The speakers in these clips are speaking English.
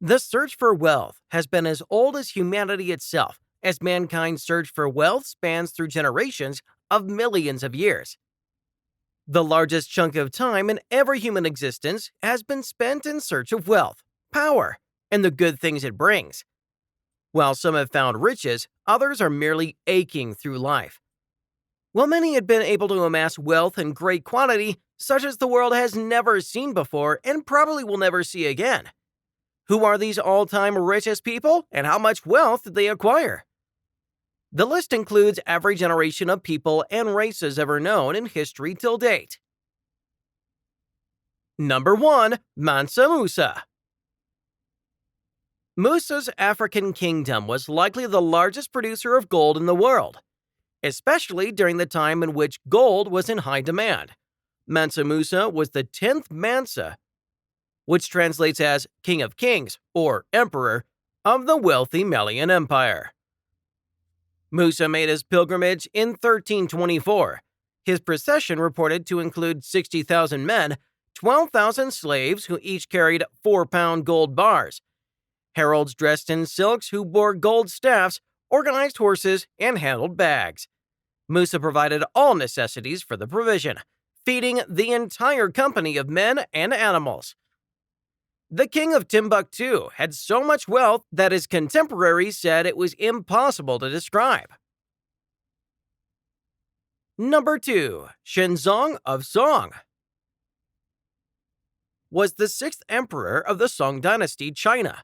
The search for wealth has been as old as humanity itself, as mankind's search for wealth spans through generations of millions of years. The largest chunk of time in every human existence has been spent in search of wealth, power, and the good things it brings. While some have found riches, others are merely aching through life. While many had been able to amass wealth in great quantity, such as the world has never seen before and probably will never see again. Who are these all-time richest people, and how much wealth did they acquire? The list includes every generation of people and races ever known in history till date. Number 1. MUSA. Musa's African kingdom was likely the largest producer of gold in the world, especially during the time in which gold was in high demand. MUSA was the 10th MANSA, which translates as King of Kings or Emperor of the wealthy Malian Empire. Musa made his pilgrimage in 1324. His procession reported to include 60,000 men, 12,000 slaves who each carried 4-pound gold bars, heralds dressed in silks who bore gold staffs, organized horses, and handled bags. Musa provided all necessities for the provision, feeding the entire company of men and animals. The king of Timbuktu had so much wealth that his contemporaries said it was impossible to describe. Number 2. SHENZONG of Song was the 6th emperor of the Song dynasty, China.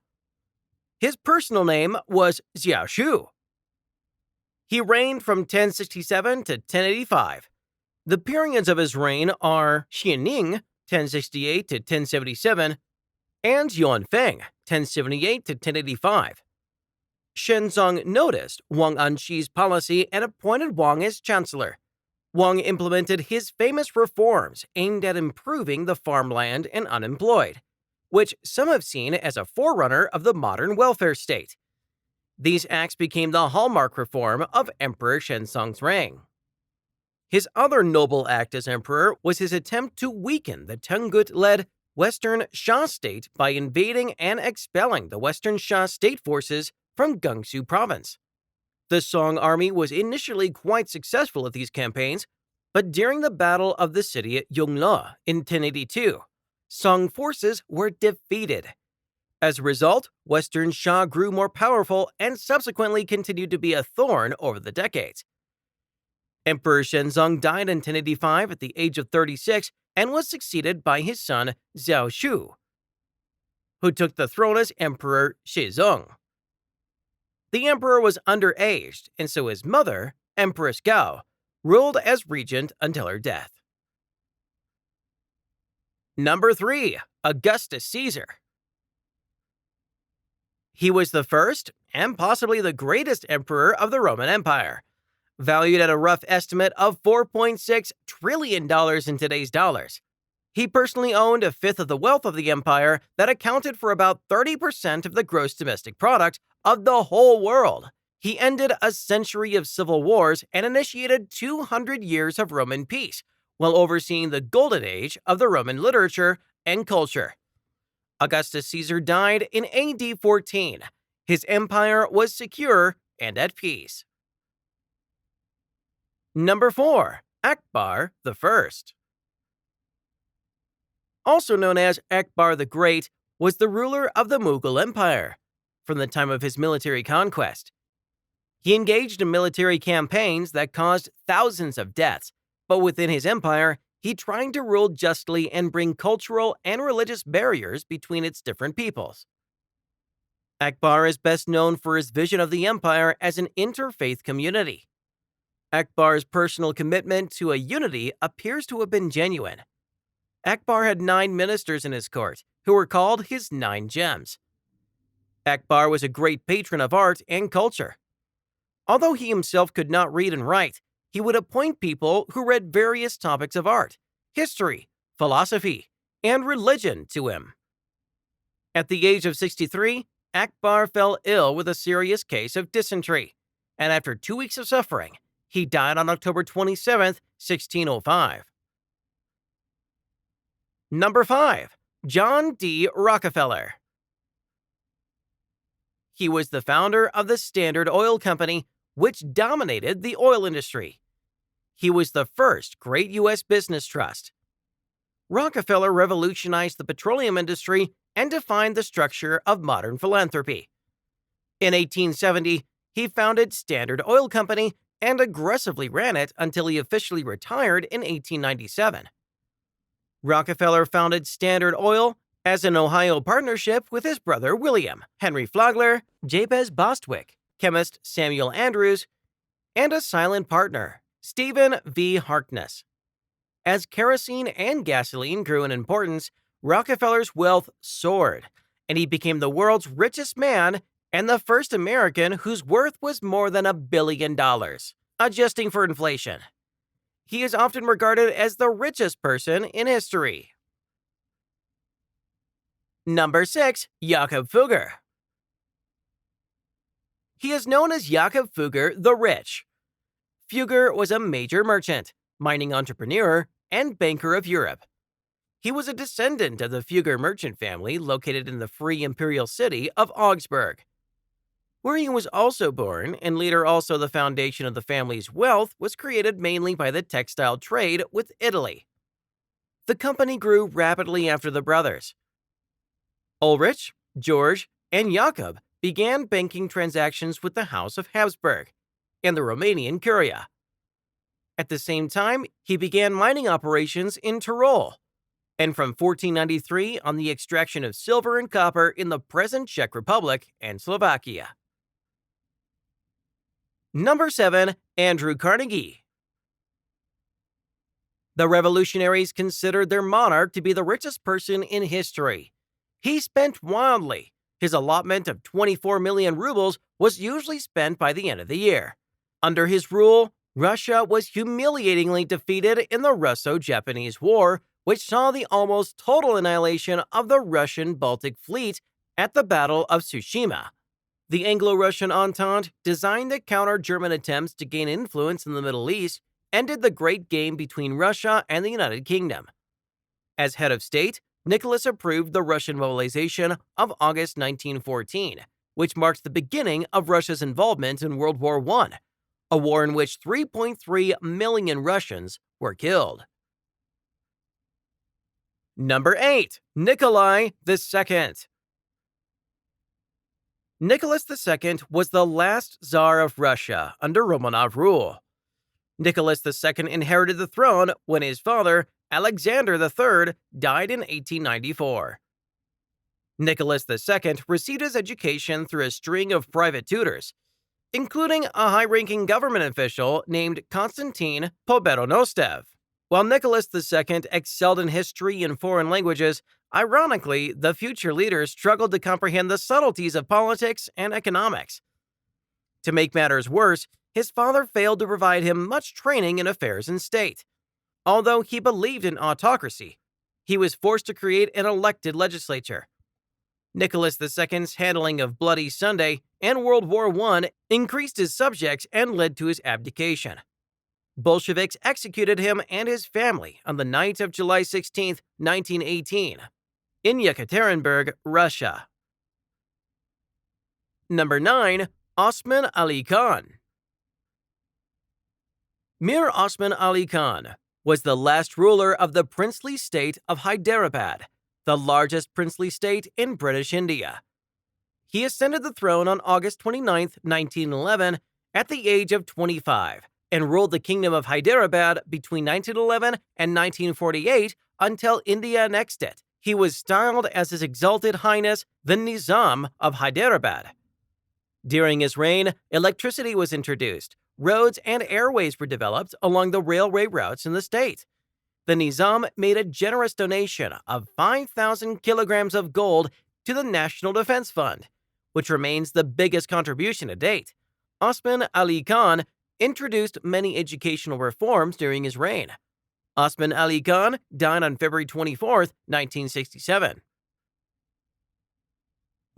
His personal name was Xiaoshu. He reigned from 1067 to 1085. The periods of his reign are Xining, 1068 to 1077, and Yuanfeng, 1078 to 1085. Shenzong noticed Wang Anqi's policy and appointed Wang as chancellor. Wang implemented his famous reforms aimed at improving the farmland and unemployed, which some have seen as a forerunner of the modern welfare state. These acts became the hallmark reform of Emperor Shenzong's reign. His other noble act as emperor was his attempt to weaken the Tungut-led Western Sha state by invading and expelling the Western Sha state forces from Gansu province. The Song army was initially quite successful at these campaigns, but during the Battle of the City at Yongle in 1082, Song forces were defeated. As a result, Western Sha grew more powerful and subsequently continued to be a thorn over the decades. Emperor Shenzong died in 1085 at the age of 36 and was succeeded by his son Xiaoshu, who took the throne as Emperor Shizong. The emperor was underaged, and so his mother, Empress Gao, ruled as regent until her death. Number 3. Augustus Caesar. He was the first, and possibly the greatest emperor of the Roman Empire, valued at a rough estimate of $4.6 trillion in today's dollars. He personally owned a fifth of the wealth of the empire that accounted for about 30% of the gross domestic product of the whole world. He ended a century of civil wars and initiated 200 years of Roman peace, while overseeing the golden age of the Roman literature and culture. Augustus Caesar died in AD 14. His empire was secure and at peace. Number 4. Akbar I. Also known as Akbar the Great, was the ruler of the Mughal Empire from the time of his military conquest. He engaged in military campaigns that caused thousands of deaths, but within his empire, he tried to rule justly and bring cultural and religious barriers between its different peoples. Akbar is best known for his vision of the empire as an interfaith community. Akbar's personal commitment to a unity appears to have been genuine. Akbar had 9 ministers in his court, who were called his 9 gems. Akbar was a great patron of art and culture. Although he himself could not read and write, he would appoint people who read various topics of art, history, philosophy, and religion to him. At the age of 63, Akbar fell ill with a serious case of dysentery, and after 2 weeks of suffering, he died on October 27, 1605. Number 5. John D. Rockefeller. He was the founder of the Standard Oil Company, which dominated the oil industry. He was the first great U.S. business trust. Rockefeller revolutionized the petroleum industry and defined the structure of modern philanthropy. In 1870, he founded Standard Oil Company and aggressively ran it until he officially retired in 1897. Rockefeller founded Standard Oil as an Ohio partnership with his brother William, Henry Flagler, Jabez Bostwick, chemist Samuel Andrews, and a silent partner, Stephen V. Harkness. As kerosene and gasoline grew in importance, Rockefeller's wealth soared, and he became the world's richest man and the first American whose worth was more than $1 billion, adjusting for inflation. He is often regarded as the richest person in history. Number 6. Jakob Fugger. He is known as Jakob Fugger the Rich. Fugger was a major merchant, mining entrepreneur, and banker of Europe. He was a descendant of the Fugger merchant family located in the free imperial city of Augsburg. Where he was also born, and later also the foundation of the family's wealth, was created mainly by the textile trade with Italy. The company grew rapidly after the brothers. Ulrich, George, and Jakob began banking transactions with the House of Habsburg and the Romanian Curia. At the same time, he began mining operations in Tyrol, and from 1493 on the extraction of silver and copper in the present Czech Republic and Slovakia. Number 7. Andrew Carnegie. The revolutionaries considered their monarch to be the richest person in history. He spent wildly. His allotment of 24 million rubles was usually spent by the end of the year. Under his rule, Russia was humiliatingly defeated in the Russo-Japanese War, which saw the almost total annihilation of the Russian Baltic Fleet at the Battle of Tsushima. The Anglo-Russian Entente, designed to counter German attempts to gain influence in the Middle East, ended the great game between Russia and the United Kingdom. As head of state, Nicholas approved the Russian mobilization of August 1914, which marks the beginning of Russia's involvement in World War I, a war in which 3.3 million Russians were killed. Number 8. Nicholai II. Nicholas II was the last Tsar of Russia under Romanov rule. Nicholas II inherited the throne when his father, Alexander III, died in 1894. Nicholas II received his education through a string of private tutors, including a high-ranking government official named Konstantin Pobedonostev. While Nicholas II excelled in history and foreign languages, ironically, the future leader struggled to comprehend the subtleties of politics and economics. To make matters worse, his father failed to provide him much training in affairs in state. Although he believed in autocracy, he was forced to create an elected legislature. Nicholas II's handling of Bloody Sunday and World War I increased his subjects and led to his abdication. Bolsheviks executed him and his family on the night of July 16, 1918, in Yekaterinburg, Russia. Number 9. Osman Ali Khan. Mir Osman Ali Khan was the last ruler of the princely state of Hyderabad, the largest princely state in British India. He ascended the throne on August 29, 1911, at the age of 25, and ruled the Kingdom of Hyderabad between 1911 and 1948 until India annexed it. He was styled as His Exalted Highness the Nizam of Hyderabad. During his reign, electricity was introduced, roads and airways were developed along the railway routes in the state. The Nizam made a generous donation of 5,000 kilograms of gold to the National Defense Fund, which remains the biggest contribution to date. Osman Ali Khan introduced many educational reforms during his reign. Osman Ali Khan died on February 24, 1967.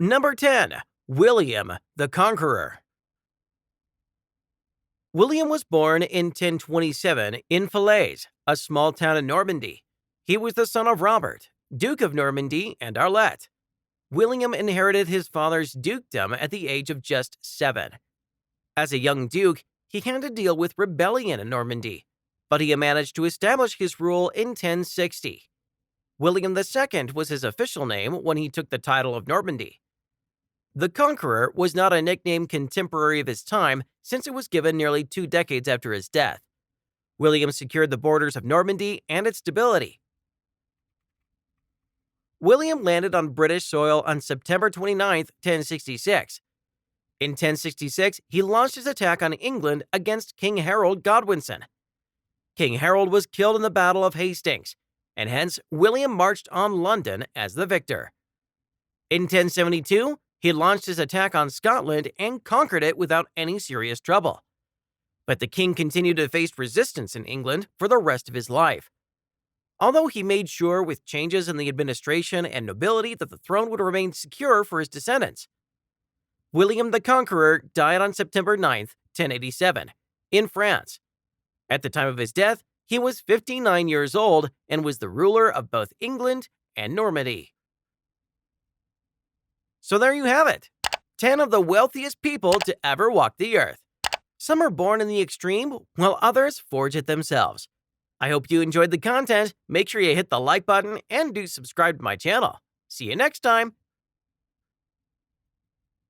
Number 10. William the Conqueror. William was born in 1027 in Falaise, a small town in Normandy. He was the son of Robert, Duke of Normandy and Arlette. William inherited his father's dukedom at the age of just 7. As a young duke, he had to deal with rebellion in Normandy, but he managed to establish his rule in 1060. William II was his official name when he took the title of Normandy. The Conqueror was not a nickname contemporary of his time, since it was given nearly 2 decades after his death. William secured the borders of Normandy and its stability. William landed on British soil on September 29, 1066. In 1066, he launched his attack on England against King Harold Godwinson. King Harold was killed in the Battle of Hastings, and hence William marched on London as the victor. In 1072, he launched his attack on Scotland and conquered it without any serious trouble. But the king continued to face resistance in England for the rest of his life. Although he made sure with changes in the administration and nobility that the throne would remain secure for his descendants. William the Conqueror died on September 9, 1087, in France. At the time of his death, he was 59 years old and was the ruler of both England and Normandy. So there you have it, 10 of the wealthiest people to ever walk the earth. Some are born in the extreme, while others forge it themselves. I hope you enjoyed the content. Make sure you hit the like button and do subscribe to my channel. See you next time.